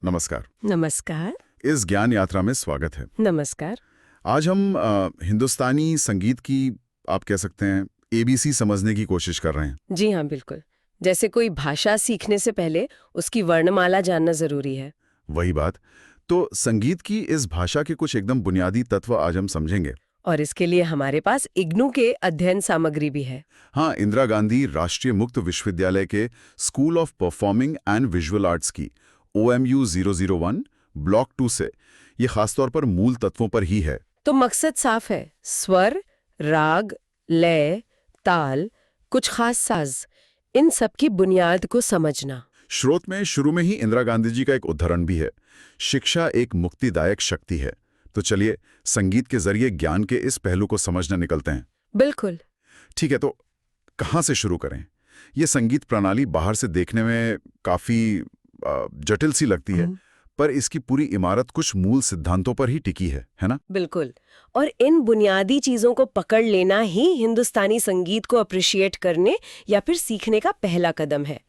नमस्कार। नमस्कार। इस ज्ञान यात्रा में स्वागत है। नमस्कार। आज हम हिंदुस्तानी संगीत की, आप कह सकते हैं, एबीसी समझने की कोशिश कर रहे हैं। जी हाँ, बिल्कुल। जैसे कोई भाषा सीखने से पहले उसकी वर्णमाला जानना जरूरी है। वही बात। तो संगीत की इस भाषा के कुछ एकदम बुनियादी तत्व आज हम समझेंगे। और इसके लिए हमारे पास इग्नू के अध्ययन सामग्री भी है। हाँ, इंदिरा गांधी राष्ट्रीय मुक्त विश्वविद्यालय के school of performing and visual arts की OMU 001 ब्लॉक 2 से ये खासतौर पर मूल तत्वों पर ही है। तो मकसद साफ है, स्वर, राग, लय, ताल, कुछ खास साज, इन सब की बुनियाद को समझना। स्रोत में शुरू में ही इंदिरा गांधी जी का एक उदाहरण भी है, शिक्षा एक मुक्तिदायक शक्ति है। तो चलिए संगीत के जरिए ज्ञान के इस पहलू को समझने निकलते हैं। बिल्कुल। ठीक है, तो कहाँ से शुरू करें? ये संगीत प्रणाली बाहर से देखने में काफी जटिल सी लगती है, पर इसकी पूरी इमारत कुछ मूल सिद्धांतों पर ही टिकी है ना? बिल्कुल। और इन बुनियादी चीजों को पकड़ लेना ही हिंदुस्तानी संगीत को अप्रिशिएट करने या फिर सीखने का पहला कदम है।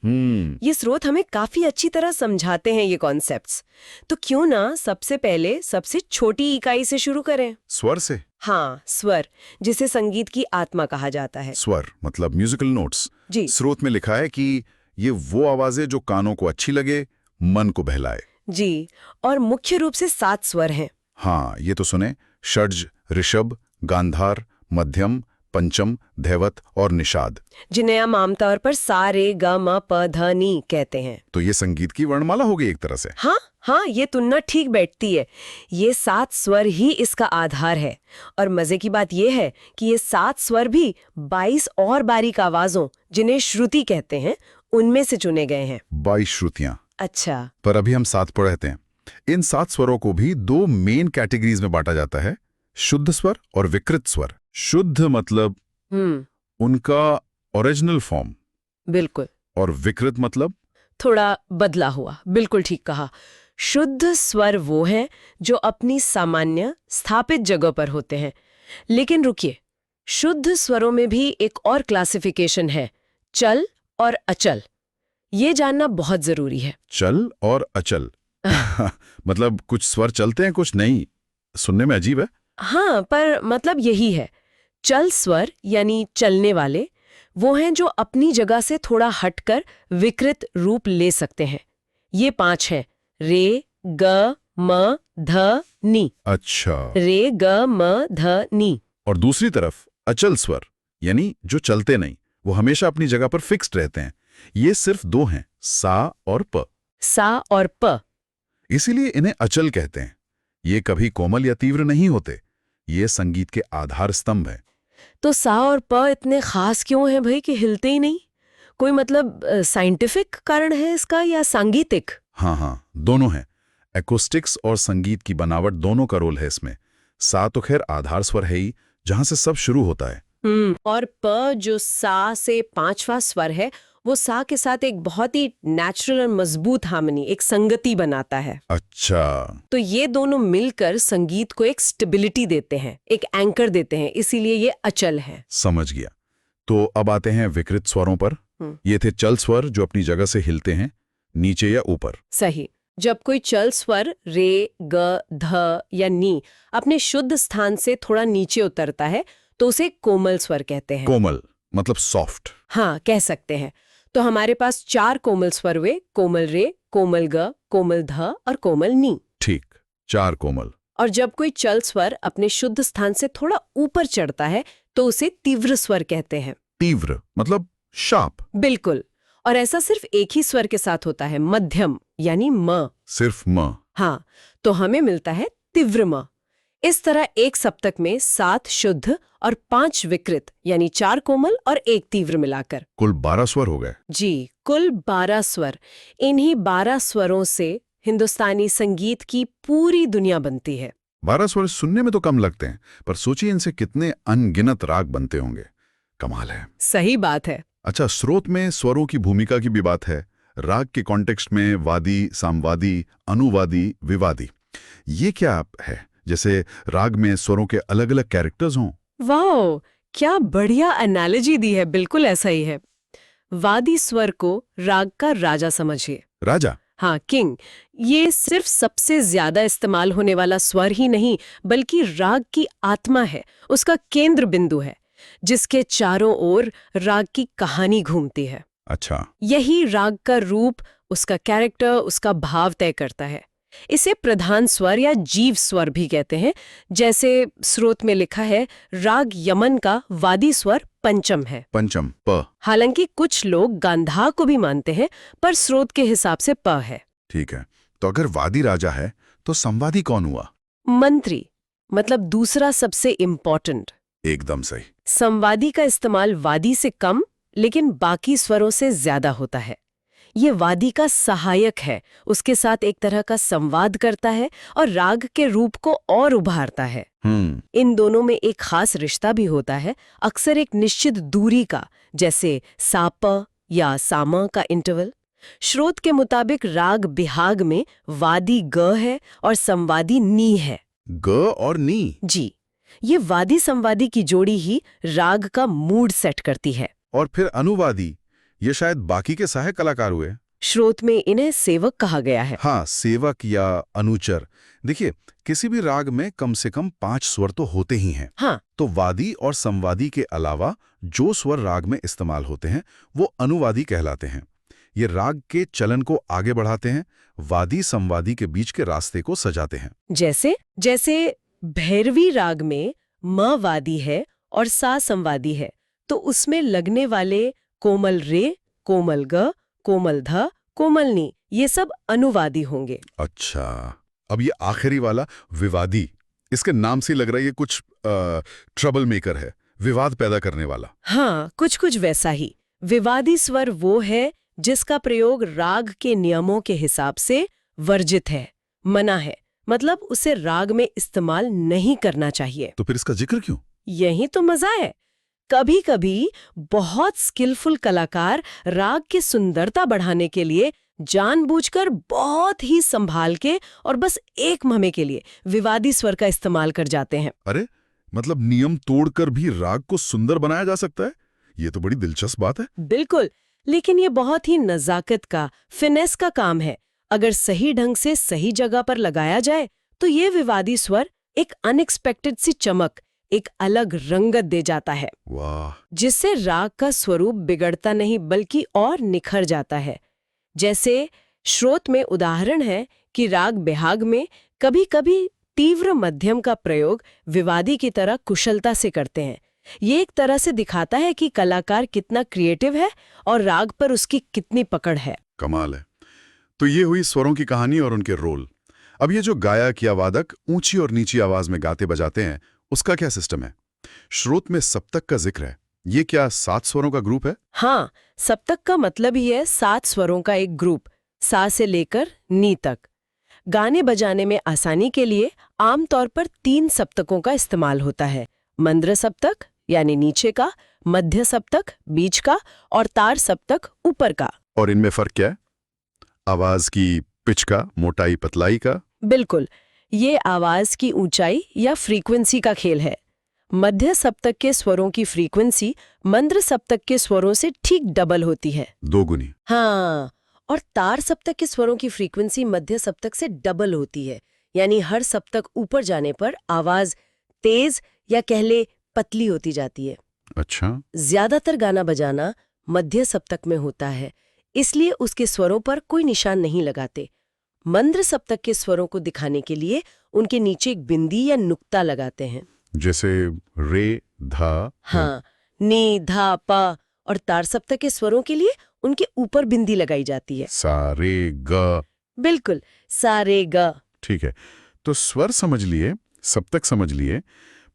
ये स्रोत हमें काफी अच्छी तरह समझाते हैं ये कॉन्सेप्ट्स। तो क्यों ना सबसे पहले सबसे छोटी इकाई से शुरू करें? स्वर से? हाँ, स्वर, जिसे संगीत की आत्मा कहा जाता है। स्वर मतलब म्यूजिकल नोट्स। जी। स्रोत में लिखा है कि ये वो आवाजें जो कानों को अच्छी लगे, मन को बहलाए। जी, और मुख्य रूप से 7 स्वर हैं। हाँ, ये तो सुने, षड्ज, ऋषभ, गांधार, मध्यम, पंचम, धैवत और निषाद, जिन्हें हम आमतौर पर सा रे ग म प ध नी कहते हैं। तो ये संगीत की वर्णमाला हो गई एक तरह से। हाँ हाँ, ये तुलना ठीक बैठती है। ये 7 स्वर ही इसका आधार है। और मजे की बात ये है कि ये 7 स्वर भी 22 और बारीक आवाजों, जिन्हें श्रुति कहते हैं, उनमें से चुने गए हैं। 22 श्रुतियां। अच्छा। पर अभी हम 7 पर रहते हैं। इन 7 स्वरों को भी 2 मेन कैटेगरीज में बांटा जाता है, शुद्ध स्वर और विकृत स्वर। शुद्ध मतलब उनका ओरिजिनल फॉर्म। बिल्कुल। और विकृत मतलब थोड़ा बदला हुआ। बिल्कुल ठीक कहा। शुद्ध स्वर वो हैं जो अपनी सामान्य स्थापित जगह पर होते हैं। लेकिन रुकिए, शुद्ध स्वरों में भी एक और क्लासिफिकेशन है, चल और अचल। ये जानना बहुत जरूरी है। चल और अचल मतलब कुछ स्वर चलते हैं, कुछ नहीं। सुनने में अजीब है। हाँ, पर मतलब यही है। चल स्वर यानी चलने वाले वो हैं जो अपनी जगह से थोड़ा हटकर विकृत रूप ले सकते हैं। ये 5 हैं, रे, ग, म, ध, नी। अच्छा। रे, ग, म, ध, नी। और दूसरी तरफ अचल स्वर यानी जो चलते नहीं, वो हमेशा अपनी जगह पर फिक्स्ड रहते हैं। ये सिर्फ 2 हैं, सा और प। सा और प। इसीलिए इन्हें अचल कहते हैं। ये कभी कोमल या तीव्र नहीं होते। ये संगीत के आधार स्तंभ हैं। तो सा और प इतने खास क्यों हैं भाई कि हिलते ही नहीं? कोई मतलब साइंटिफिक कारण है इसका या सांगीतिक? हाँ, दोनों हैं। एक्रोस्टिक्स और संगीत की बनावट दोनों का रोल है इसमें। सा तो खैर आधार स्वर है ही, जहां से सब शुरू होता है। और प जो सा से 5वां स्वर है, वो सा के साथ एक बहुत ही नेचुरल और मजबूत हार्मनी, एक संगति बनाता है। अच्छा। तो ये दोनों मिलकर संगीत को एक स्टेबिलिटी देते हैं, एक एंकर देते हैं, इसीलिए ये अचल है। समझ गया। तो अब आते हैं विकृत स्वरों पर। ये थे चल स्वर जो अपनी जगह से हिलते हैं, नीचे या ऊपर। सही। जब कोई चल स्वर रे, ग, ध या नी अपने शुद्ध स्थान से थोड़ा नीचे उतरता है तो उसे कोमल स्वर कहते हैं। कोमल मतलब सॉफ्ट। हाँ, कह सकते हैं। तो हमारे पास 4 कोमल स्वर हुए, कोमल रे, कोमल ग, कोमल ध और कोमल नी। ठीक, 4 कोमल। और जब कोई चल स्वर अपने शुद्ध स्थान से थोड़ा ऊपर चढ़ता है तो उसे तीव्र स्वर कहते हैं। तीव्र मतलब शार्प। बिल्कुल। और ऐसा सिर्फ एक ही स्वर के साथ होता है, मध्यम यानी म। सिर्फ म। हाँ, तो हमें मिलता है तीव्र म। इस तरह एक सप्तक में 7 शुद्ध और 5 विकृत यानी 4 कोमल और 1 तीव्र मिलाकर कुल 12 स्वर हो गए। जी, कुल 12 स्वर। इन्हीं 12 स्वरों से हिंदुस्तानी संगीत की पूरी दुनिया बनती है। 12 स्वर सुनने में तो कम लगते हैं, पर सोचिए इनसे कितने अनगिनत राग बनते होंगे। कमाल है। सही बात है। अच्छा, स्रोत में स्वरों की भूमिका की भी बात है। राग के कॉन्टेक्स्ट में वादी, सामवादी, अनुवादी, विवादी, ये क्या है? जैसे राग में स्वरों के अलग अलग कैरेक्टर्स हों। वाह, क्या बढ़िया एनालॉजी दी है। बिल्कुल ऐसा ही है। वादी स्वर को राग का राजा समझिए। राजा? हाँ, किंग। ये सिर्फ सबसे ज्यादा इस्तेमाल होने वाला स्वर ही नहीं, बल्कि राग की आत्मा है, उसका केंद्र बिंदु है, जिसके चारों ओर राग की कहानी घूमती है। अच्छा। यही राग का रूप, उसका कैरेक्टर, उसका भाव तय करता है। इसे प्रधान स्वर या जीव स्वर भी कहते हैं। जैसे स्रोत में लिखा है, राग यमन का वादी स्वर पंचम है। पंचम प। हालांकि कुछ लोग गांधार को भी मानते हैं, पर स्रोत के हिसाब से प है। ठीक है, तो अगर वादी राजा है तो संवादी कौन हुआ? मंत्री, मतलब दूसरा सबसे इम्पोर्टेंट। एकदम सही। संवादी का इस्तेमाल वादी से कम, लेकिन बाकी स्वरों से ज्यादा होता है। ये वादी का सहायक है, उसके साथ एक तरह का संवाद करता है और राग के रूप को और उभारता है। इन दोनों में एक खास रिश्ता भी होता है, अक्सर एक निश्चित दूरी का, जैसे साप या सामा का इंटरवल। स्रोत के मुताबिक राग बिहाग में वादी ग है और संवादी नी है। ग और नी? जी, ये वादी संवादी की जोड़ी ही राग का मूड सेट करती है। और फिर अनुवादी, ये शायद बाकी के सहायक कलाकार हुए। स्रोत में इन्हें सेवक कहा गया है। हाँ, सेवक या अनुचर। देखिए, किसी भी राग में कम से कम 5 स्वर तो होते ही हैं। हाँ, तो वादी और संवादी के अलावा जो स्वर राग में इस्तेमाल होते हैं वो अनुवादी कहलाते हैं। ये राग के चलन को आगे बढ़ाते हैं, वादी संवादी के बीच के रास्ते को सजाते हैं। जैसे भैरवी राग में म वादी है और सा संवादी है, तो उसमें लगने वाले कोमल रे, कोमल ग, कोमल ध, कोमल नी, ये सब अनुवादी होंगे। अच्छा, अब ये आखिरी वाला विवादी, इसके नाम से लग रहा है ये कुछ ट्रबल मेकर है, विवाद पैदा करने वाला। हाँ, कुछ वैसा ही। विवादी स्वर वो है जिसका प्रयोग राग के नियमों के हिसाब से वर्जित है, मना है, मतलब उसे राग में इस्तेमाल नहीं करना चाहिए। तो फिर इसका जिक्र क्यों? यही तो मजा है। कभी-कभी बहुत स्किलफुल कलाकार राग की सुंदरता बढ़ाने के लिए जानबूझकर बहुत ही संभाल के और बस एक ममे के लिए विवादी स्वर का इस्तेमाल कर जाते हैं। अरे, मतलब नियम तोड़कर भी राग को सुंदर बनाया जा सकता है? ये तो बड़ी दिलचस्प बात है। बिल्कुल, लेकिन ये बहुत ही नजाकत का, फिनेस का काम है। अगर सही ढंग से सही जगह पर लगाया जाए तो ये विवादी स्वर एक अनएक्सपेक्टेड सी चमक, एक अलग रंगत दे जाता है। वाह! जिससे राग का स्वरूप बिगड़ता नहीं बल्कि और निखर जाता है। जैसे स्रोत में उदाहरण है कि राग बिहाग में कभी-कभी तीव्र मध्यम का प्रयोग विवादी की तरह कुशलता से करते हैं। ये एक तरह से दिखाता है कि कलाकार कितना क्रिएटिव है और राग पर उसकी कितनी पकड़ है। कमाल है। तो ये हुई स्वरों की कहानी और उनके रोल। अब ये जो गायक या वादक ऊंची और नीची आवाज में गाते बजाते हैं, उसका क्या सिस्टम है? श्रोत में सप्तक का जिक्र है, ये क्या 7 स्वरों का ग्रुप है? हाँ, सप्तक का मतलब ही है 7 स्वरों का एक ग्रुप, सा से लेकर नी तक। गाने बजाने में आसानी के लिए आमतौर पर 3 सप्तकों का इस्तेमाल होता है, मंद्र सप्तक यानी नीचे का, मध्य सप्तक बीच का और तार सप्तक ऊपर का। और इनमें फर्क क्या है? आवाज की पिच का, मोटाई पतलाई का? बिल्कुल, ये आवाज की ऊंचाई या फ्रीक्वेंसी का खेल है। मध्य सप्तक के स्वरों की फ्रीक्वेंसी मंद्र सप्तक के स्वरों से ठीक डबल होती है, 2 गुनी। हाँ, और तार सप्तक के स्वरों की फ्रीक्वेंसी मध्य सप्तक से डबल होती है, यानी हर सप्तक ऊपर जाने पर आवाज तेज या कह ले पतली होती जाती है। अच्छा। ज्यादातर गाना बजाना मध्य सप्तक में होता है, इसलिए उसके स्वरों पर कोई निशान नहीं लगाते। मंद्र सप्तक के स्वरों को दिखाने के लिए उनके नीचे एक बिंदी या नुक्ता लगाते हैं, जैसे रे, धा। हाँ, नी, धा, पा। और तार सप्तक के स्वरों के लिए उनके ऊपर बिंदी लगाई जाती है। सा, रे, ग। बिल्कुल, सा रे ग। ठीक है, तो स्वर समझ लिए, सप्तक समझ लिए,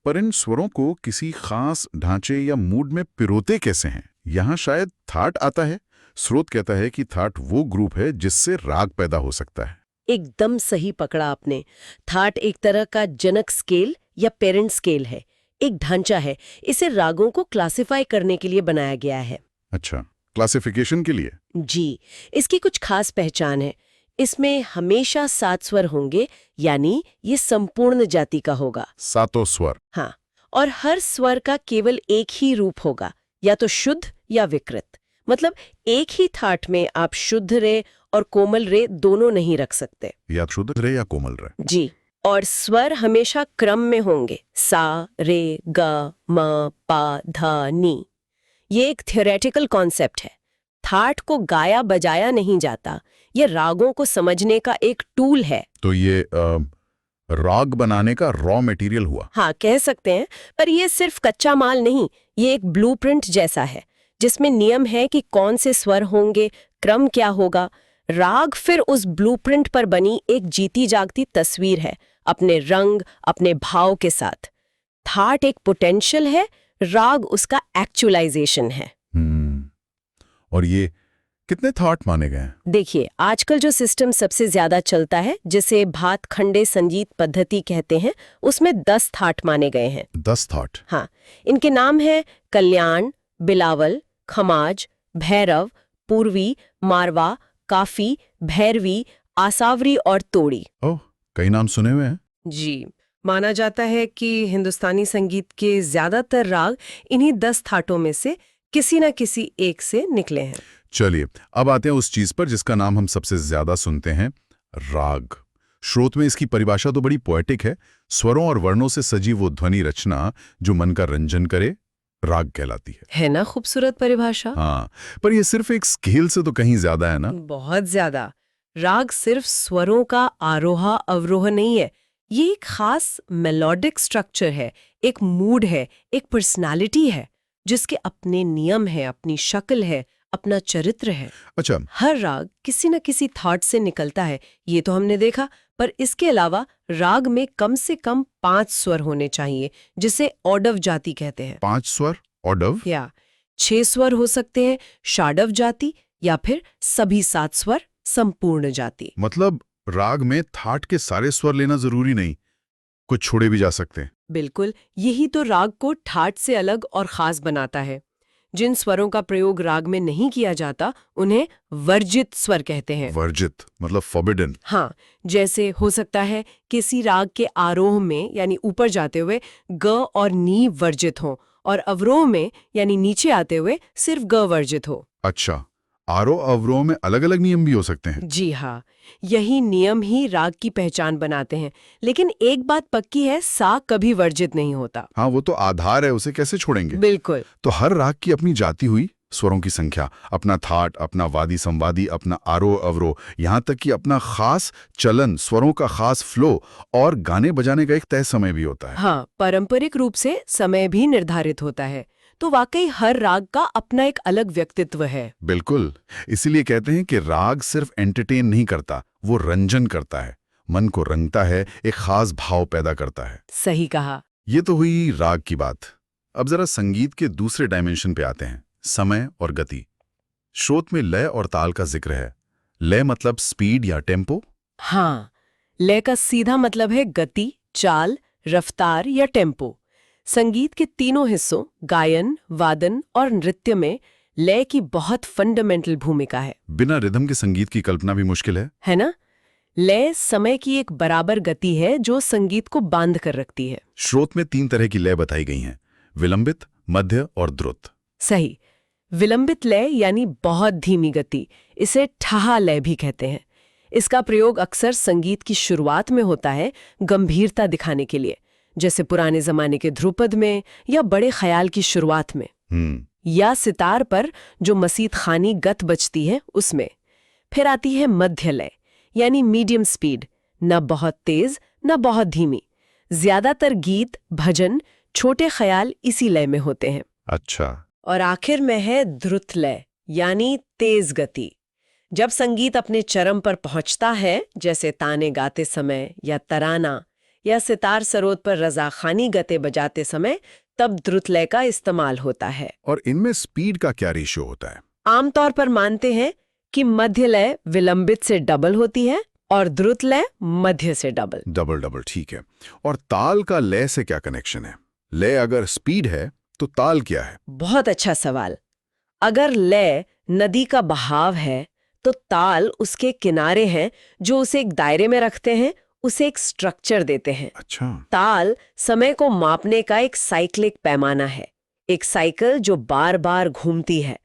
पर इन स्वरों को किसी खास ढांचे या मूड में पिरोते कैसे हैं? यहाँ शायद थाट आता है। स्रोत कहता है कि थाट वो ग्रुप है जिससे राग पैदा हो सकता है। एकदम सही पकड़ा आपने। थाट एक तरह का जनक स्केल या पेरेंट स्केल है, एक ढांचा है। इसे रागों को क्लासिफाई करने के लिए बनाया गया है। अच्छा, क्लासिफिकेशन के लिए? जी, इसकी कुछ खास पहचान है। इसमें हमेशा 7 स्वर होंगे, यानी ये संपूर्ण जाति का होगा। 7 स्वर। हाँ, और हर स्वर का केवल एक ही रूप होगा, या तो शुद्ध या विकृत। मतलब एक ही थाट में आप शुद्ध रे और कोमल रे दोनों नहीं रख सकते। या शुद्ध रे या कोमल रे। जी। और स्वर हमेशा क्रम में होंगे, सा रे ग म पा धा नी। ये एक थियोरेटिकल कॉन्सेप्ट है। थाट को गाया बजाया नहीं जाता, ये रागों को समझने का एक टूल है। तो ये राग बनाने का रॉ मटेरियल हुआ। हाँ, कह सकते हैं, पर ये सिर्फ कच्चा माल नहीं, ये एक ब्लूप्रिंट जैसा है जिसमें नियम है कि कौन से स्वर होंगे, क्रम क्या होगा। राग फिर उस ब्लूप्रिंट पर बनी एक जीती जागती तस्वीर है, अपने रंग, अपने भाव के साथ। थाट एक पोटेंशियल है, राग उसका एक्चुअलाइजेशन है। और ये कितने थाट माने गए हैं? देखिए, आजकल जो सिस्टम सबसे ज्यादा चलता है, जिसे भातखंडे संगीत पद्धति कहते हैं, उसमें 10 थाट माने गए हैं। 10 थाट। हाँ, इनके नाम हैं कल्याण, बिलावल, खमाज, भैरव, पूर्वी, मारवा, काफी, भैरवी, आसावरी और तोड़ी। ओह, कई नाम सुने हुए हैं। जी, माना जाता है कि हिंदुस्तानी संगीत के ज्यादातर राग इन्हीं 10 थाटों में से किसी न किसी एक से निकले हैं। चलिए, अब आते हैं उस चीज पर जिसका नाम हम सबसे ज्यादा सुनते हैं, राग। श्रोत में इसकी परिभाषा तो बड़ी पोएटिक है। स्वरों और वर्णों से सजी वो ध्वनि रचना जो मन का रंजन करे, राग कहलाती है ना खूबसूरत परिभाषा? हाँ, पर ये सिर्फ एक स्केल से तो कहीं ज्यादा है ना। बहुत ज्यादा। राग सिर्फ स्वरों का आरोह अवरोह नहीं है, ये एक खास मेलोडिक स्ट्रक्चर है, एक मूड है, एक पर्सनालिटी है, जिसके अपने नियम है, अपनी शक्ल है, अपना चरित्र है। अच्छा। हर राग किसी न किसी थॉट से निकलता है, ये तो हमने देखा, पर इसके अलावा राग में कम से कम 5 स्वर होने चाहिए, जिसे ऑडव जाति कहते हैं। 5 स्वर ऑडव? या 6 स्वर हो सकते हैं, षाडव जाति, या फिर सभी 7 स्वर संपूर्ण जाति। मतलब राग में थाट के सारे स्वर लेना जरूरी नहीं, कुछ छोड़े भी जा सकते हैं। बिल्कुल, यही तो राग को ठाट से अलग और खास बनाता है। जिन स्वरों का प्रयोग राग में नहीं किया जाता, उन्हें वर्जित स्वर कहते हैं। वर्जित मतलब फॉरबिडन। हाँ, जैसे हो सकता है किसी राग के आरोह में यानी ऊपर जाते हुए ग और नी वर्जित हो, और अवरोह में यानी नीचे आते हुए सिर्फ ग वर्जित हो। अच्छा, आरोह अवरोह में अलग अलग नियम भी हो सकते हैं। जी हाँ, यही नियम ही राग की पहचान बनाते हैं। लेकिन एक बात पक्की है, सा कभी वर्जित नहीं होता। हाँ, वो तो आधार है, उसे कैसे छोड़ेंगे। बिल्कुल। तो हर राग की अपनी जाती हुई स्वरों की संख्या, अपना थाट, अपना वादी संवादी, अपना आरोह अवरोह, यहाँ तक कि अपना खास चलन, स्वरों का खास फ्लो, और गाने बजाने का एक तय समय भी होता है। हाँ, पारंपरिक रूप से समय भी निर्धारित होता है। तो वाकई हर राग का अपना एक अलग व्यक्तित्व है। बिल्कुल, इसीलिए कहते हैं कि राग सिर्फ एंटरटेन नहीं करता, वो रंजन करता है, मन को रंगता है, एक खास भाव पैदा करता है। सही कहा। ये तो हुई राग की बात। अब जरा संगीत के दूसरे डायमेंशन पे आते हैं, समय और गति। श्रोत में लय और ताल का जिक्र है। लय मतलब स्पीड या टेम्पो। हाँ, लय का सीधा मतलब है गति, चाल, रफ्तार या टेम्पो। संगीत के तीनों हिस्सों गायन, वादन और नृत्य में लय की बहुत फंडामेंटल भूमिका है। बिना रिदम के संगीत की कल्पना भी मुश्किल है ना? लय समय की एक बराबर गति है जो संगीत को बांध कर रखती है। श्रोत में 3 तरह की लय बताई गई हैं, विलंबित, मध्य और द्रुत। सही। विलंबित लय यानी बहुत धीमी गति, इसे ठहा लय भी कहते हैं। इसका प्रयोग अक्सर संगीत की शुरुआत में होता है, गंभीरता दिखाने के लिए, जैसे पुराने जमाने के ध्रुपद में या बड़े ख्याल की शुरुआत में, या सितार पर जो मसीद खानी गत बजती है उसमें। फिर आती है मध्य लय यानी मीडियम स्पीड, न बहुत तेज न बहुत धीमी। ज्यादातर गीत, भजन, छोटे ख्याल इसी लय में होते हैं। अच्छा। और आखिर में है द्रुत लय यानी तेज गति। जब संगीत अपने चरम पर पहुंचता है, जैसे ताने गाते समय या तराना, या सितार सरोद पर रज़ाखानी गते बजाते समय, तब द्रुत लय का इस्तेमाल होता है। और इनमें स्पीड का क्या रेशियो होता है? आमतौर पर मानते हैं कि मध्य लय विलंबित से डबल होती है और द्रुत लय मध्य से डबल। डबल, ठीक है। और ताल का लय से क्या कनेक्शन है? लय अगर स्पीड है तो ताल क्या है? बहुत अच्छा सवाल। अगर लय नदी का बहाव है तो ताल उसके किनारे हैं जो उसे एक दायरे में रखते हैं, उसे एक स्ट्रक्चर देते हैं। अच्छा। ताल समय को मापने का एक साइक्लिक पैमाना है, एक साइकिल जो बार बार घूमती है।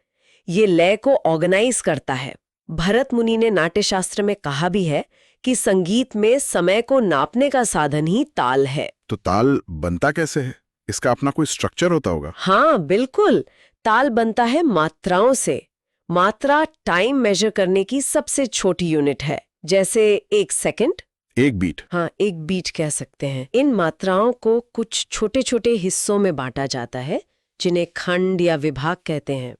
ये लय को ऑर्गेनाइज करता है। भरत मुनि ने नाट्यशास्त्र में कहा भी है कि संगीत में समय को नापने का साधन ही ताल है। तो ताल बनता कैसे है? इसका अपना कोई स्ट्रक्चर होता होगा? हाँ बिल्कुल, ताल बनता है मात्राओं से। मात्रा टाइम मेजर करने की सबसे छोटी यूनिट है, जैसे 1 सेकंड। एक बीट। हाँ, एक बीट कह सकते हैं। इन मात्राओं को कुछ छोटे छोटे हिस्सों में बांटा जाता है, जिन्हें खंड या विभाग कहते हैं।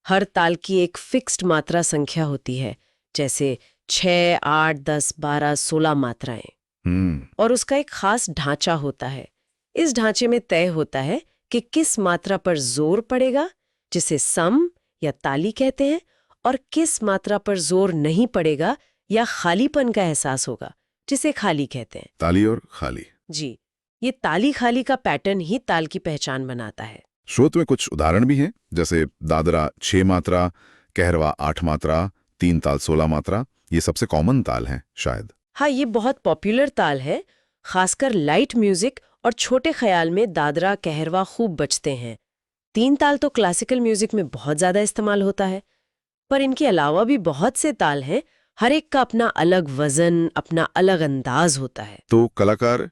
हर ताल की एक फिक्स्ड मात्रा संख्या होती है, जैसे 6, 8, 10, 12, 16 मात्राएं। और उसका एक खास ढांचा होता है। इस ढांचे में तय होता है कि किस मात्रा पर जोर पड़ेगा, जिसे सम या ताली कहते हैं, और किस मात्रा पर जोर नहीं पड़ेगा या खालीपन का एहसास होगा, जिसे खाली कहते हैं। ताली और खाली। जी, ये ताली खाली का पैटर्न ही ताल की पहचान बनाता है। श्रोत में कुछ उदाहरण भी हैं, जैसे दादरा 6 मात्रा, कहरवा 8 मात्रा, 3 ताल 16 मात्रा। ये सबसे कॉमन ताल हैं शायद। हाँ, ये बहुत पॉपुलर ताल है। खासकर लाइट म्यूजिक और छोटे ख्याल में दादरा कहरवा खूब बजते हैं। 3 ताल तो क्लासिकल म्यूजिक में बहुत ज्यादा इस्तेमाल होता है। पर इनके अलावा भी बहुत से ताल हैं, हर एक का अपना अलग वजन, अपना अलग अंदाज होता है। तो कलाकार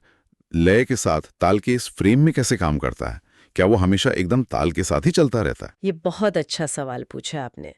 लय के साथ ताल के इस फ्रेम में कैसे काम करता है? क्या वो हमेशा एकदम ताल के साथ ही चलता रहता है? ये बहुत अच्छा सवाल पूछा आपने।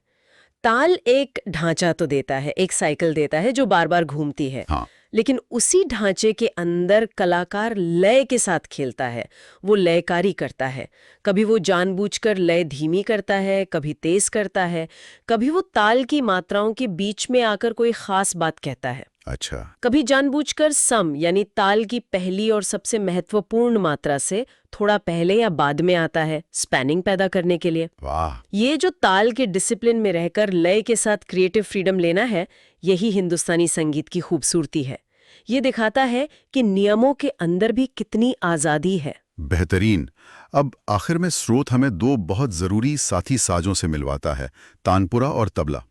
ताल एक ढांचा तो देता है, एक साइकिल देता है जो बार बार घूमती है। हाँ। लेकिन उसी ढांचे के अंदर कलाकार लय के साथ खेलता है, वो लयकारी करता है। कभी वो जानबूझकर लय धीमी करता है, कभी तेज करता है, कभी वो ताल की मात्राओं के बीच में आकर कोई खास बात कहता है। अच्छा। कभी जानबूझकर सम यानी ताल की पहली और सबसे महत्वपूर्ण मात्रा से थोड़ा पहले या बाद में आता है, स्पैनिंग पैदा करने के लिए। वाह। ये जो ताल के डिसिप्लिन में रहकर लय के साथ क्रिएटिव फ्रीडम लेना है, यही हिंदुस्तानी संगीत की खूबसूरती है। ये दिखाता है कि नियमों के अंदर भी कितनी आजादी है। बेहतरीन। अब आखिर में स्रोत हमें 2 बहुत जरूरी साथी साजों से मिलवाता है, तानपुरा और तबला।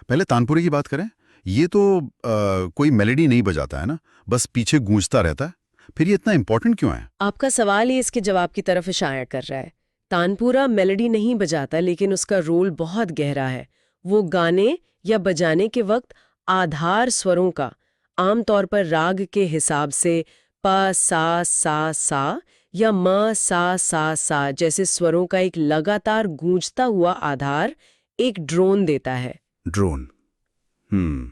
पहले तानपुरे की बात करें। ये तो कोई मेलोडी नहीं बजाता है ना, बस पीछे गूंजता रहता है। फिर ये इतना इंपॉर्टेंट क्यों है? आपका सवाल ही इसके जवाब की तरफ इशारा कर रहा है। तानपुरा मेलोडी नहीं बजाता, लेकिन उसका रोल बहुत गहरा है। वो गाने या बजाने के वक्त आधार स्वरों का, आमतौर पर राग के हिसाब से प सा या म सा जैसे स्वरों का एक लगातार गूंजता हुआ आधार एक ड्रोन देता है। ड्रोन।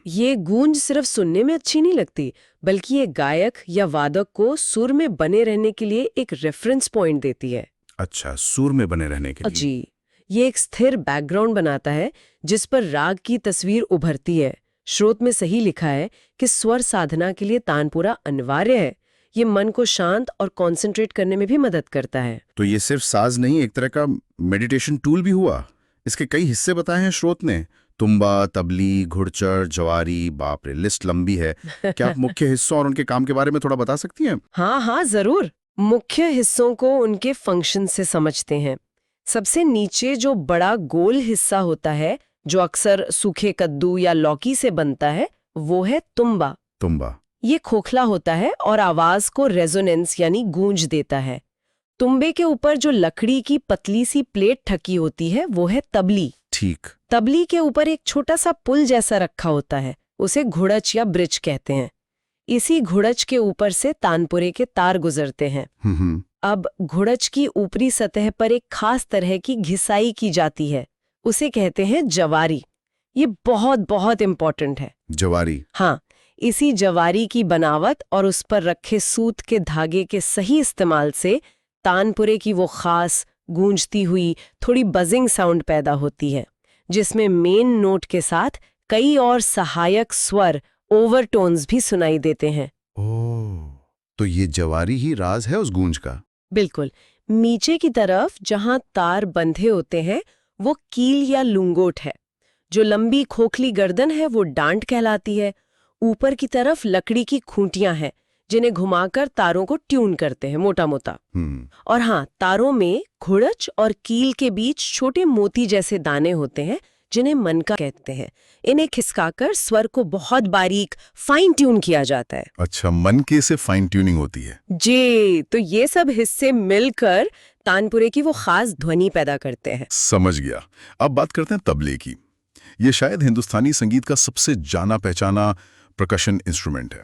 ये गूंज सिर्फ सुनने में अच्छी नहीं लगती, बल्कि ये गायक या वादक को सुर में बने रहने के लिए एक रेफरेंस पॉइंट देती है। अच्छा, सुर में बने रहने के लिए। जी, ये एक स्थिर बैकग्राउंड बनाता है जिस पर राग की तस्वीर उभरती है। श्रोत में सही लिखा है कि स्वर साधना के लिए तानपुरा अनिवार्य है। ये मन को शांत और कॉन्सेंट्रेट करने में भी मदद करता है। तो ये सिर्फ साज नहीं, एक तरह का मेडिटेशन टूल भी हुआ। इसके कई हिस्से बताए हैं श्रोत ने, तुम्बा, तबली, घुड़चर, जवारी। बाप रे, लिस्ट लंबी है। क्या आप मुख्य हिस्सों और उनके काम के बारे में थोड़ा बता सकती हैं? हाँ, जरूर। मुख्य हिस्सों को उनके फंक्शन से समझते हैं। सबसे नीचे जो बड़ा गोल हिस्सा होता है, जो अक्सर सूखे कद्दू या लौकी से बनता है, वो है तुम्बा। तुम्बा। ये खोखला होता है और आवाज को रेजोनेंस यानी गूंज देता है। तुम्बे के ऊपर जो लकड़ी की पतली सी प्लेट ठकी होती है, वो है तबली। ठीक। तबली के ऊपर एक छोटा सा पुल जैसा रखा होता है, उसे घुड़च या ब्रिज कहते हैं। इसी घुड़च के ऊपर से तानपुरे के तार गुजरते हैं। अब घुड़च की ऊपरी सतह पर एक खास तरह की घिसाई की जाती है, उसे कहते हैं जवारी। ये बहुत बहुत इम्पोर्टेंट है। जवारी। हाँ, इसी जवारी की बनावट और उस पर रखे सूत के धागे के सही इस्तेमाल से तानपुरे की वो खास गूंजती हुई थोड़ी बजिंग साउंड पैदा होती है, जिसमें मेन नोट के साथ कई और सहायक स्वर, ओवरटोन्स भी सुनाई देते हैं। ओह, तो ये जवारी ही राज है उस गूंज का। बिल्कुल। नीचे की तरफ जहां तार बंधे होते हैं, वो कील या लुंगोट है। जो लंबी खोखली गर्दन है, वो डांट कहलाती है। ऊपर की तरफ लकड़ी की खूंटियां हैं, जिन्हें घुमाकर तारों को ट्यून करते हैं, मोटा मोटा। और हाँ, तारों में घुड़च और कील के बीच छोटे मोती जैसे दाने होते हैं, जिन्हें मनका कहते हैं। इन्हें खिसकाकर स्वर को बहुत बारीक फाइन ट्यून किया जाता है। अच्छा, मनके से फाइन ट्यूनिंग होती है। जी, तो ये सब हिस्से मिलकर तानपुरे की वो खास ध्वनि पैदा करते हैं। समझ गया। अब बात करते हैं तबले की। ये शायद हिंदुस्तानी संगीत का सबसे जाना पहचाना परकशन इंस्ट्रूमेंट है।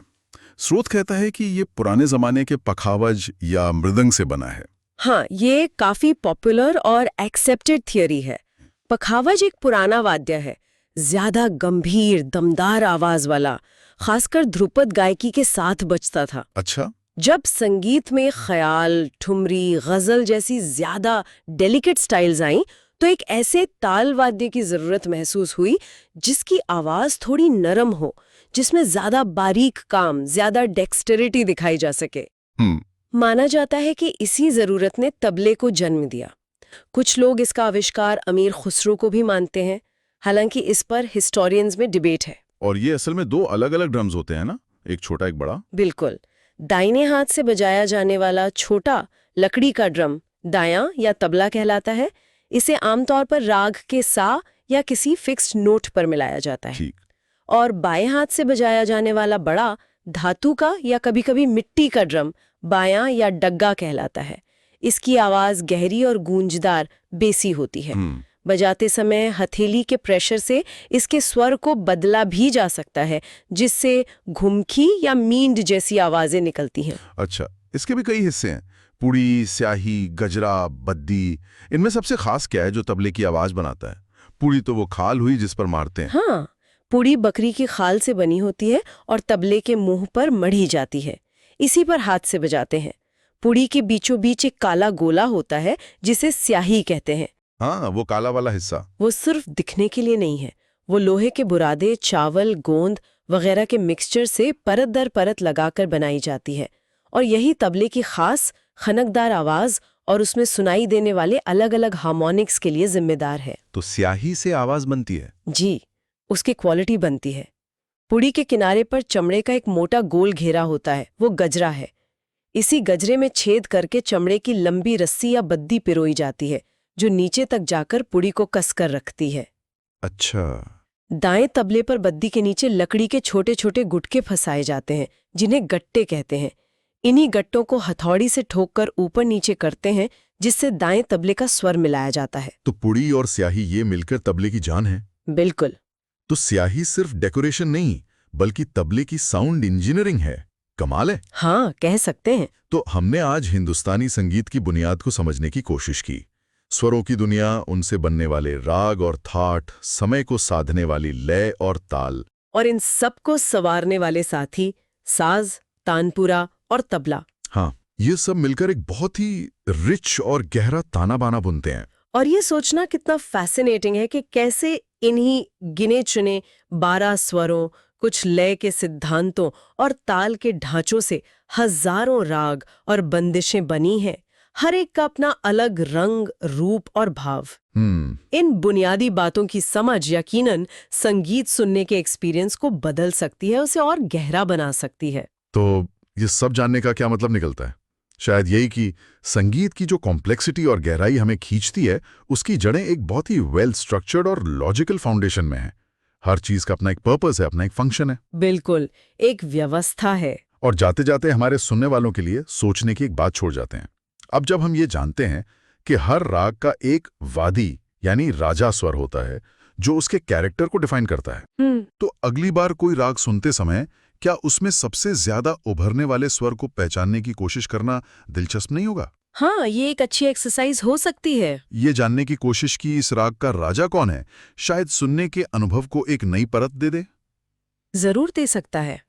स्रोत कहता है कि ये पुराने जमाने के पखावज या मृदंग से बना है। हाँ, ये काफी पॉपुलर और एक्सेप्टेड थियरी है। पखावज एक पुराना वाद्य है, ज्यादा गंभीर दमदार आवाज वाला, खासकर ध्रुपद गायकी के साथ बजता था। अच्छा। जब संगीत में ख्याल, ठुमरी, गजल जैसी ज्यादा डेलिकेट स्टाइल्स आईं, तो एक ऐसे ताल वाद्य की जरूरत महसूस हुई जिसकी आवाज थोड़ी नरम हो, जिसमें ज्यादा बारीक काम, ज्यादा डेक्सटेरिटी दिखाई जा सके। माना जाता है कि इसी जरूरत ने तबले को जन्म दिया। कुछ लोग इसका आविष्कार अमीर खुसरो को भी मानते हैं, हालांकि इस पर हिस्टोरियंस में डिबेट है। और ये असल में दो अलग-अलग ड्रम्स होते हैं ना, एक छोटा एक बड़ा। बिल्कुल। दाहिने हाथ से बजाया जाने वाला छोटा लकड़ी का ड्रम दायां या तबला कहलाता है। इसे आमतौर पर राग के सा या किसी फिक्स्ड नोट पर मिलाया जाता है। ठीक। और बाएं हाथ से बजाया जाने वाला बड़ा धातु का या कभी-कभी मिट्टी का ड्रम बायां या डग्गा कहलाता है। इसकी आवाज गहरी और गूंजदार बेसी होती है। बजाते समय हथेली के प्रेशर से इसके स्वर को बदला भी जा सकता है, जिससे घुमकी या मींड जैसी आवाजें निकलती हैं। अच्छा, इसके भी कई हिस्से हैं। पुड़ी, स्याही, गजरा, बद्दी। इनमें सबसे खास क्या है जो तबले की आवाज बनाता है? पुड़ी तो वो खाल हुई जिस पर मारते हैं। हाँ, पुड़ी बकरी की खाल से बनी होती है और तबले के मुंह पर मढ़ी जाती है। इसी पर हाथ से बजाते हैं। पुड़ी के बीचों बीच एक काला गोला होता है जिसे स्याही कहते हैं। हाँ, वो काला वाला हिस्सा। वो सिर्फ दिखने के लिए नहीं है, वो लोहे के बुरादे, चावल, गोंद वगैरह के मिक्सचर से परत दर परत लगाकर बनाई जाती है। और यही तबले की खास खनकदार आवाज और उसमें सुनाई देने वाले अलग अलग हार्मोनिक्स के लिए जिम्मेदार है। तो स्याही से आवाज बनती है? जी, उसकी क्वालिटी बनती है। पुड़ी के किनारे पर चमड़े का एक मोटा गोल घेरा होता है, वो गजरा है। इसी गजरे में छेद करके चमड़े की लंबी रस्सी या बद्दी पिरोई जाती है, जो नीचे तक जाकर पुड़ी को कसकर रखती है। अच्छा। दाएं तबले पर बद्दी के नीचे लकड़ी के छोटे छोटे गुटके फंसाए जाते हैं, जिन्हें गट्टे कहते हैं। इन्हीं गट्टों को हथौड़ी से ठोककर ऊपर नीचे करते हैं, जिससे दाएं तबले का स्वर मिलाया जाता है। तो पुड़ी और स्याही ये मिलकर तबले की जान है। बिल्कुल। तो स्याही सिर्फ डेकोरेशन नहीं, बल्कि तबले की साउंड इंजीनियरिंग है। कमाल है। हाँ, कह सकते हैं। तो हमने आज हिंदुस्तानी संगीत की बुनियाद को समझने की कोशिश की। स्वरों की दुनिया, उनसे बनने वाले राग और थाट, समय को साधने वाली लय और ताल, और इन सब को संवारने वाले साथी साज, तानपुरा और तबला। हाँ, ये सब मिलकर एक बहुत ही रिच और गहरा ताना बाना बुनते हैं। और ये सोचना कितना फैसिनेटिंग है कि कैसे इन्हीं गिने चुने 12 स्वरों, कुछ लय के सिद्धांतों और ताल के ढांचों से हजारों राग और बंदिशें बनी हैं, हर एक का अपना अलग रंग, रूप और भाव। इन बुनियादी बातों की समझ यकीनन संगीत सुनने के एक्सपीरियंस को बदल सकती है, उसे और गहरा बना सकती है। तो ये सब जानने का क्या मतलब निकलता है? शायद यही कि संगीत की जो कॉम्प्लेक्सिटी और गहराई हमें खींचती है, उसकी जड़ें एक बहुत ही वेल स्ट्रक्चर्ड और लॉजिकल फाउंडेशन में है। हर चीज का अपना एक पर्पस है, अपना एक फंक्शन है। बिल्कुल, एक व्यवस्था है। और जाते जाते हमारे सुनने वालों के लिए सोचने की एक बात छोड़ जाते हैं। अब जब हम ये जानते हैं कि हर राग का एक वादी यानी राजा स्वर होता है जो उसके कैरेक्टर को डिफाइन करता है, तो अगली बार कोई राग सुनते समय क्या उसमें सबसे ज्यादा उभरने वाले स्वर को पहचानने की कोशिश करना दिलचस्प नहीं होगा? हाँ, ये एक अच्छी एक्सरसाइज हो सकती है। ये जानने की कोशिश की इस राग का राजा कौन है, शायद सुनने के अनुभव को एक नई परत दे दे। जरूर दे सकता है।